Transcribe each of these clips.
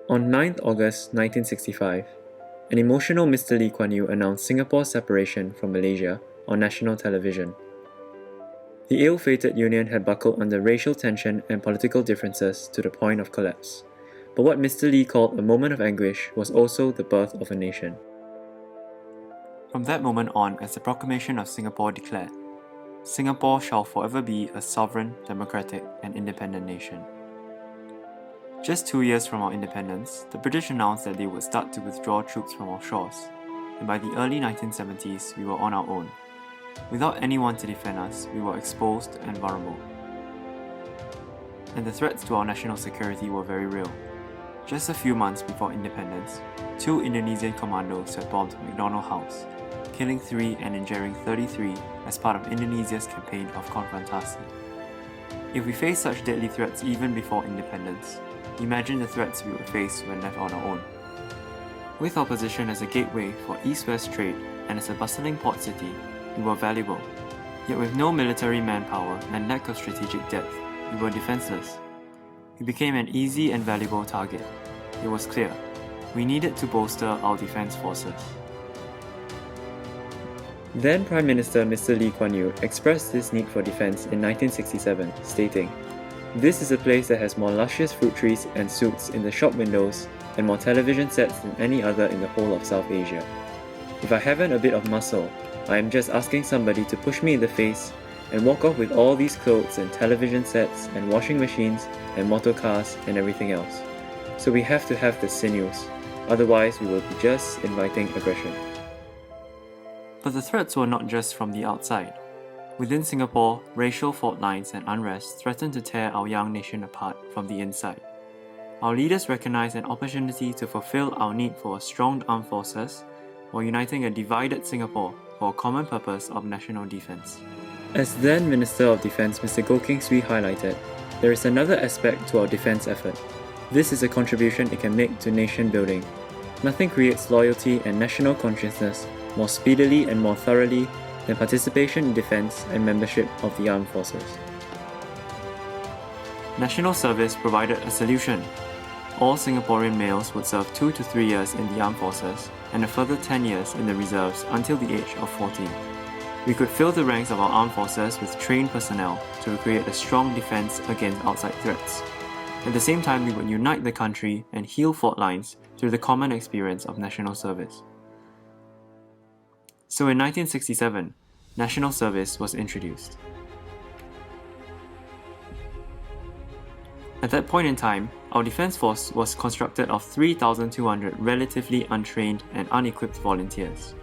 On 9th August 1965, an emotional Mr. Lee Kuan Yew announced Singapore's separation from Malaysia on national television. The ill-fated union had buckled under racial tension and political differences to the point of collapse. But what Mr. Lee called a moment of anguish was also the birth of a nation. From that moment on, as the proclamation of Singapore declared, Singapore shall forever be a sovereign, democratic, and independent nation. Just 2 years from our independence, the British announced that they would start to withdraw troops from our shores, and by the early 1970s, we were on our own. Without anyone to defend us, we were exposed and vulnerable. And the threats to our national security were very real. Just a few months before independence, 2 Indonesian commandos had bombed McDonald House, killing 3 and injuring 33 as part of Indonesia's campaign of Konfrontasi. If we faced such deadly threats even before independence, imagine the threats we would face when left on our own. With our position as a gateway for east-west trade and as a bustling port city, we were valuable. Yet with no military manpower and lack of strategic depth, we were defenseless. We became an easy and valuable target. It was clear, we needed to bolster our defense forces. Then Prime Minister Mr. Lee Kuan Yew expressed this need for defense in 1967, stating, "This is a place that has more luscious fruit trees and suits in the shop windows and more television sets than any other in the whole of South Asia. If I haven't a bit of muscle, I am just asking somebody to push me in the face and walk off with all these clothes and television sets and washing machines and motor cars and everything else. So we have to have the sinews, otherwise we will be just inviting aggression." But the threats were not just from the outside. Within Singapore, racial fault lines and unrest threatened to tear our young nation apart from the inside. Our leaders recognized an opportunity to fulfill our need for a strong armed forces while uniting a divided Singapore for a common purpose of national defense. As then Minister of Defense Mr. Goh Keng Swee highlighted, there is another aspect to our defense effort. This is a contribution it can make to nation building. Nothing creates loyalty and national consciousness more speedily and more thoroughly than participation in defense and membership of the armed forces. National service provided a solution. All Singaporean males would serve 2 to 3 years in the armed forces and a further 10 years in the reserves until the age of 14. We could fill the ranks of our armed forces with trained personnel to create a strong defense against outside threats. At the same time, we would unite the country and heal fault lines through the common experience of national service. So in 1967, national service was introduced. At that point in time, our defense force was constructed of 3,200 relatively untrained and unequipped volunteers.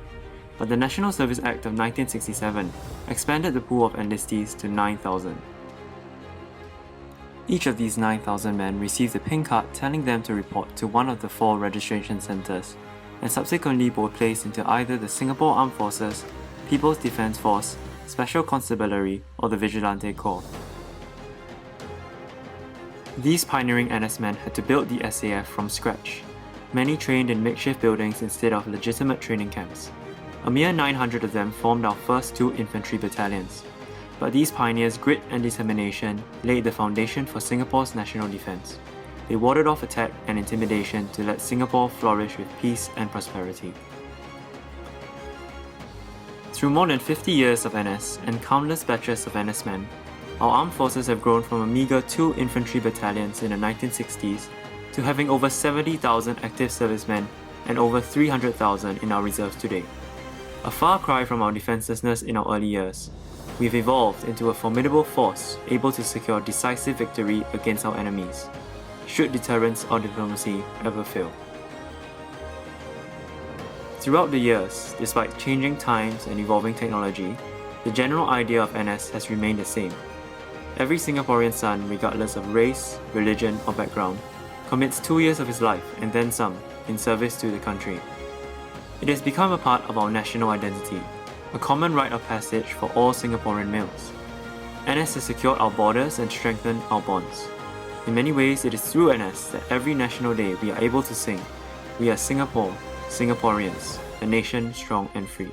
But the National Service Act of 1967 expanded the pool of enlistees to 9,000. Each of these 9,000 men received a pink card telling them to report to one of the 4 registration centres, and subsequently were placed into either the Singapore Armed Forces, People's Defence Force, Special Constabulary, or the Vigilante Corps. These pioneering NS men had to build the SAF from scratch. Many trained in makeshift buildings instead of legitimate training camps. A mere 900 of them formed our first 2 infantry battalions. But these pioneers' grit and determination laid the foundation for Singapore's national defence. They warded off attack and intimidation to let Singapore flourish with peace and prosperity. Through more than 50 years of NS and countless batches of NS men, our armed forces have grown from a meagre 2 infantry battalions in the 1960s to having over 70,000 active servicemen and over 300,000 in our reserves today. A far cry from our defenselessness in our early years, we've evolved into a formidable force able to secure decisive victory against our enemies, should deterrence or diplomacy ever fail. Throughout the years, despite changing times and evolving technology, the general idea of NS has remained the same. Every Singaporean son, regardless of race, religion, or background, commits 2 years of his life and then some in service to the country. It has become a part of our national identity, a common rite of passage for all Singaporean males. NS has secured our borders and strengthened our bonds. In many ways, it is through NS that every National Day we are able to sing, "We are Singapore, Singaporeans, a nation strong and free."